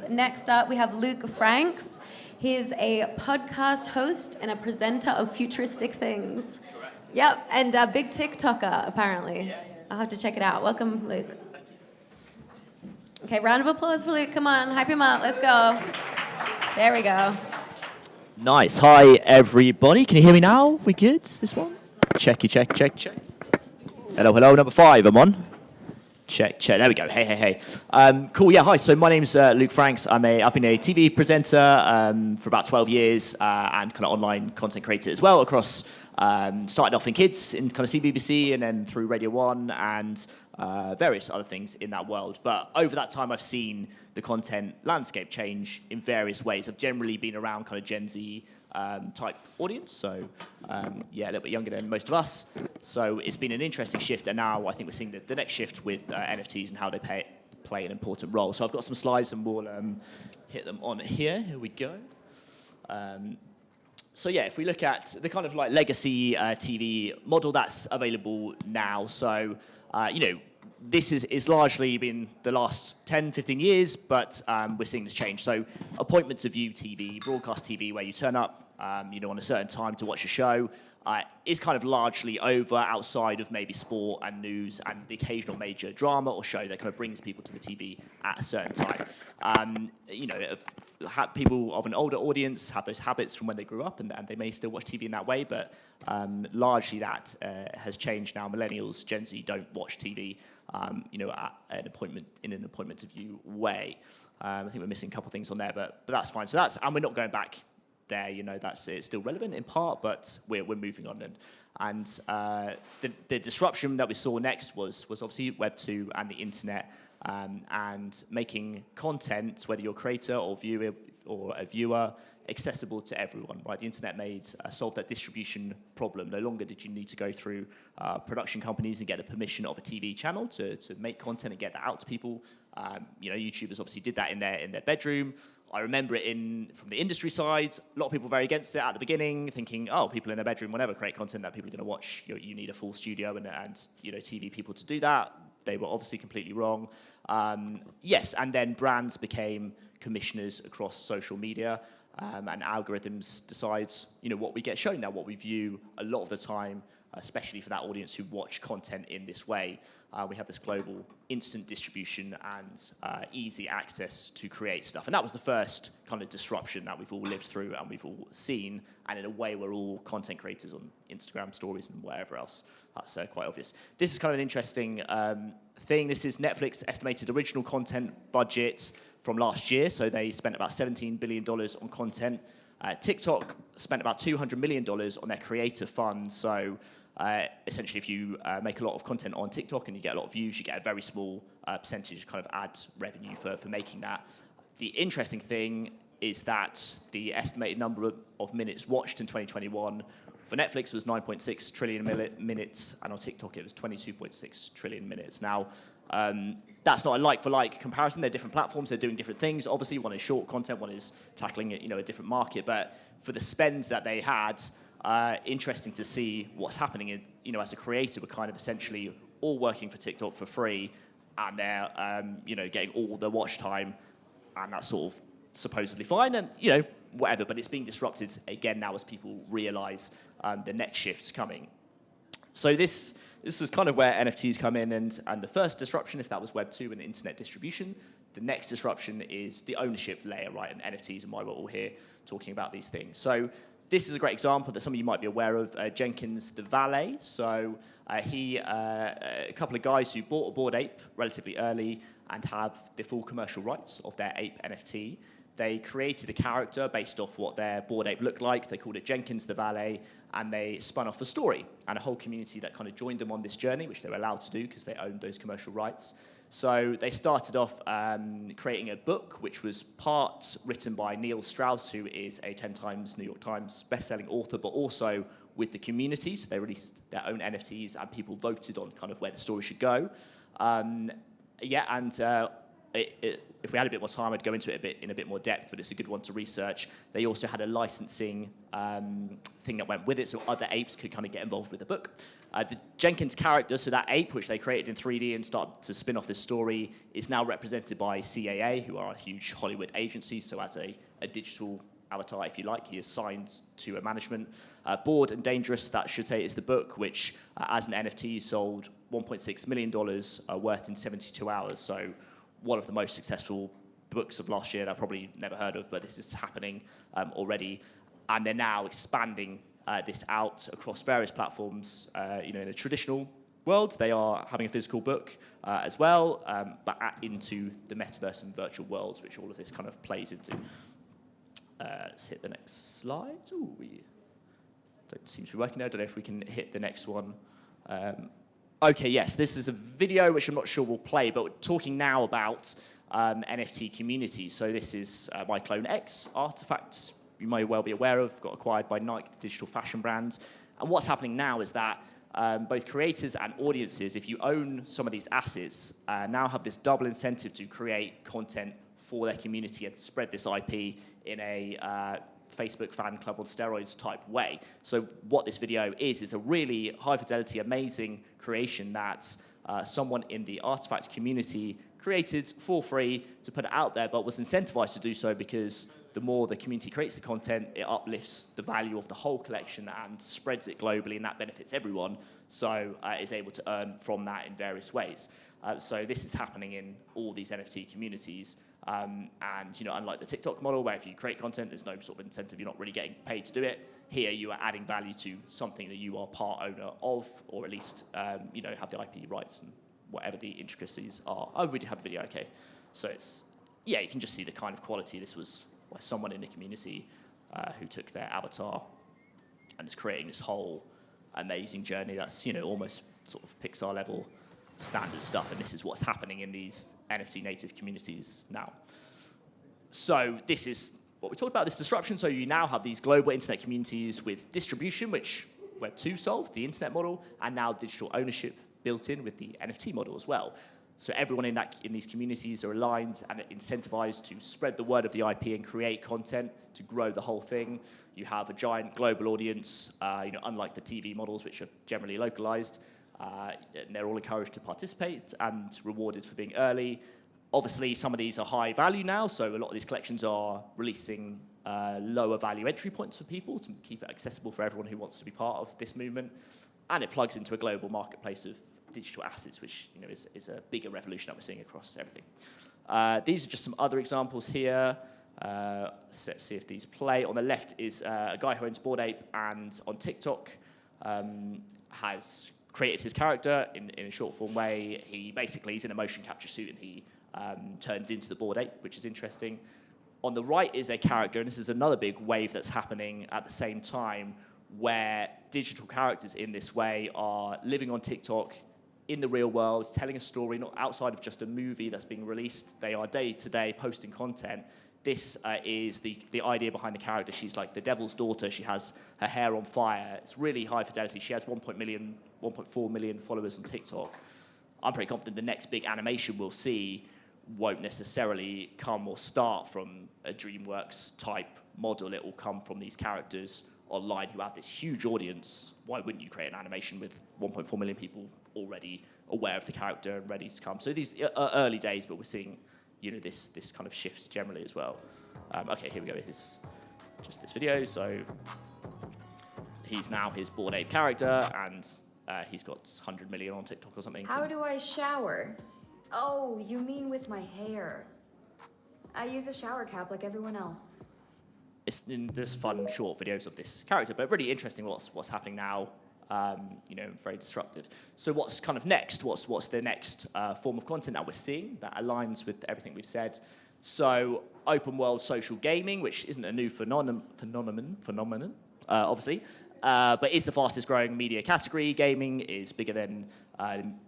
Next up, we have Luke Franks. He's a podcast host and a presenter of futuristic things. Correct. Yep, and a big TikToker, apparently. Yeah. I'll have to check it out. Welcome, Luke. Okay, round of applause for Luke. Come on, hype him up. Let's go. There we go. Nice. Hi, everybody. Can you hear me now? We good? This one? Check. Hello. Number 5. I'm on. Check. There we go. Hey. Cool. Yeah. Hi. So my name's Luke Franks. I've been a TV presenter for about 12 years and kind of online content creator as well across. Started off in kids in kind of CBBC and then through Radio 1 and various other things in that world. But over that time, I've seen the content landscape change in various ways. I've generally been around kind of Gen Z type audience, so a little bit younger than most of us. So it's been an interesting shift, and now I think we're seeing the next shift with NFTs and how they play an important role. So I've got some slides, and we'll hit them on here. Here we go. So yeah, if we look at the kind of like legacy TV model that's available now, so this is largely been the last 10, 15 years, but we're seeing this change. So appointment to view TV, broadcast TV, where you turn up, on a certain time to watch a show, is kind of largely over outside of maybe sport and news and the occasional major drama or show that kind of brings people to the TV at a certain time. People of an older audience have those habits from when they grew up, and they may still watch TV in that way, but largely that has changed now. Millennials, Gen Z don't watch TV, at an appointment to view way. I think we're missing a couple of things on there, but that's fine. So and we're not going back there, it's still relevant in part, but we're moving on. And the disruption that we saw next was obviously Web 2 and the internet, and making content, whether you're a creator or a viewer, accessible to everyone, right? The internet solved that distribution problem. No longer did you need to go through production companies and get the permission of a TV channel to make content and get that out to people. YouTubers obviously did that in their bedroom. I remember it from the industry side. A lot of people were very against it at the beginning, thinking, people in their bedroom will never create content that people are going to watch. You need a full studio and TV people to do that. They were obviously completely wrong. Yes, and then brands became commissioners across social media, and algorithms decide, what we get shown now, what we view a lot of the time, especially for that audience who watch content in this way. We have this global instant distribution and easy access to create stuff. And that was the first kind of disruption that we've all lived through and we've all seen. And in a way, we're all content creators on Instagram stories and wherever else. That's quite obvious. This is kind of an interesting thing. This is Netflix estimated original content budget from last year. So they spent about $17 billion on content. TikTok spent about $200 million on their creator fund. So essentially, if you make a lot of content on TikTok and you get a lot of views, you get a very small percentage kind of ad revenue for making that. The interesting thing is that the estimated number of minutes watched in 2021 for Netflix was 9.6 trillion minutes, and on TikTok it was 22.6 trillion minutes. Now, that's not a like-for-like comparison. They're different platforms. They're doing different things. Obviously, one is short content, one is tackling a different market. But for the spend that they had, interesting to see what's happening. As a creator, we're kind of essentially all working for TikTok for free, and they're getting all the watch time, and that's sort of supposedly fine, and whatever. But it's being disrupted again now as people realise the next shift's coming. So this is kind of where NFTs come in, and the first disruption, if that was Web 2 and internet distribution, the next disruption is the ownership layer, right, and NFTs and why we're all here talking about these things. So this is a great example that some of you might be aware of, Jenkins the Valet. So a couple of guys who bought a Bored Ape relatively early and have the full commercial rights of their ape NFT. They created a character based off what their Bored Ape looked like. They called it Jenkins the Valet, and they spun off a story and a whole community that kind of joined them on this journey, which they were allowed to do because they owned those commercial rights. So they started off creating a book, which was part written by Neil Strauss, who is a 10 times New York Times bestselling author, but also with the community. So they released their own NFTs, and people voted on kind of where the story should go. if we had a bit more time, I'd go into it in a bit more depth, but it's a good one to research. They also had a licensing thing that went with it, so other apes could kind of get involved with the book. The Jenkins character, so that ape, which they created in 3D and started to spin off this story, is now represented by QEii, who are a huge Hollywood agency, so as a digital avatar, if you like. He is signed to a management. Bored and Dangerous, that should say, is the book, which as an NFT sold $1.6 million worth in 72 hours. So one of the most successful books of last year that I've probably never heard of, but this is happening already. And they're now expanding this out across various platforms. In the traditional world, they are having a physical book as well, but into the metaverse and virtual worlds, which all of this kind of plays into. Let's hit the next slide. Ooh, we don't seem to be working there. I don't know if we can hit the next one. Okay, yes, this is a video which I'm not sure will play, but we're talking now about NFT Community. So this is my Clone X artifacts you may well be aware of, got acquired by Nike, the digital fashion brand. And what's happening now is that both creators and audiences, if you own some of these assets, now have this double incentive to create content for their community and spread this IP in a Facebook fan club on steroids type way. So what this video is a really high fidelity, amazing creation that someone in the artifact community created for free to put it out there, but was incentivized to do so because the more the community creates the content, it uplifts the value of the whole collection and spreads it globally, and that benefits everyone. So is able to earn from that in various ways. So this is happening in all these NFT communities. And unlike the TikTok model, where if you create content, there's no sort of incentive, you're not really getting paid to do it. Here, you are adding value to something that you are part owner of, or at least have the IP rights and whatever the intricacies are. Oh, we do have the video. Okay, so you can just see the kind of quality. This was by someone in the community who took their avatar and is creating this whole amazing journey that's almost sort of Pixar level standard stuff, and this is what's happening in these NFT native communities now. So this is what we talked about, this disruption. So you now have these global internet communities with distribution, which Web 2 solved, the internet model, and now digital ownership built in with the NFT model as well. So everyone in these communities are aligned and incentivized to spread the word of the IP and create content to grow the whole thing. You have a giant global audience, unlike the TV models, which are generally localized. And they're all encouraged to participate and rewarded for being early. Obviously, some of these are high value now, so a lot of these collections are releasing lower value entry points for people to keep it accessible for everyone who wants to be part of this movement. And it plugs into a global marketplace of digital assets, which is a bigger revolution that we're seeing across everything. These are just some other examples here. So let's see if these play. On the left is a guy who owns Bored Ape, and on TikTok has created his character in a short form way. He's in a motion capture suit, and he turns into the Bored Ape, which is interesting. On the right is a character, and this is another big wave that's happening at the same time, where digital characters in this way are living on TikTok in the real world, telling a story, not outside of just a movie that's being released. They are day to day posting content. This is the idea behind the character. She's like the devil's daughter. She has her hair on fire. It's really high fidelity. She has 1.4 million followers on TikTok. I'm pretty confident the next big animation we'll see won't necessarily come or start from a DreamWorks type model. It will come from these characters online who have this huge audience. Why wouldn't you create an animation with 1.4 million people already aware of the character and ready to come? So these are early days, but we're seeing this kind of shifts generally as well. Okay, here we go. Just this video. So he's now his Bored Ape character, and he's got 100 million on TikTok or something. How do I shower? Oh, you mean with my hair. I use a shower cap like everyone else. There's fun short videos of this character, but really interesting what's happening now. Very disruptive. So what's kind of next? What's the next form of content that we're seeing that aligns with everything we've said? So open world social gaming, which isn't a new phenomenon, obviously, but is the fastest growing media category. Gaming is bigger than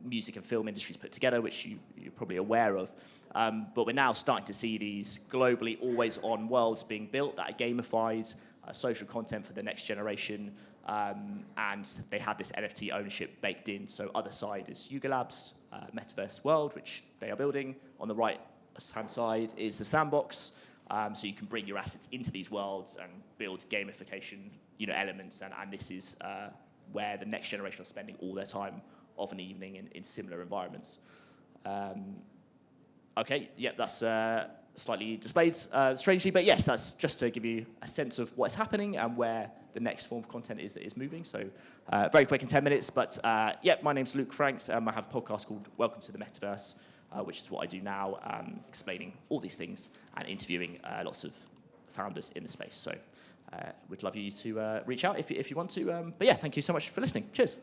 music and film industries put together, which you're probably aware of. But we're now starting to see these globally always-on worlds being built that are gamified, social content for the next generation, and they have this NFT ownership baked in. So other side is Yuga Labs, Metaverse World, which they are building. On the right hand side is the sandbox. So you can bring your assets into these worlds and build gamification, elements, and this is where the next generation are spending all their time of an evening in similar environments. Okay, yep, that's slightly displayed strangely, but yes, that's just to give you a sense of what's happening and where the next form of content is moving. So very quick in 10 minutes, but yeah, my name's Luke Franks. I have a podcast called Welcome to the Metaverse, which is what I do now, explaining all these things and interviewing lots of founders in the space. So we'd love you to reach out if you want to. But yeah, thank you so much for listening. Cheers.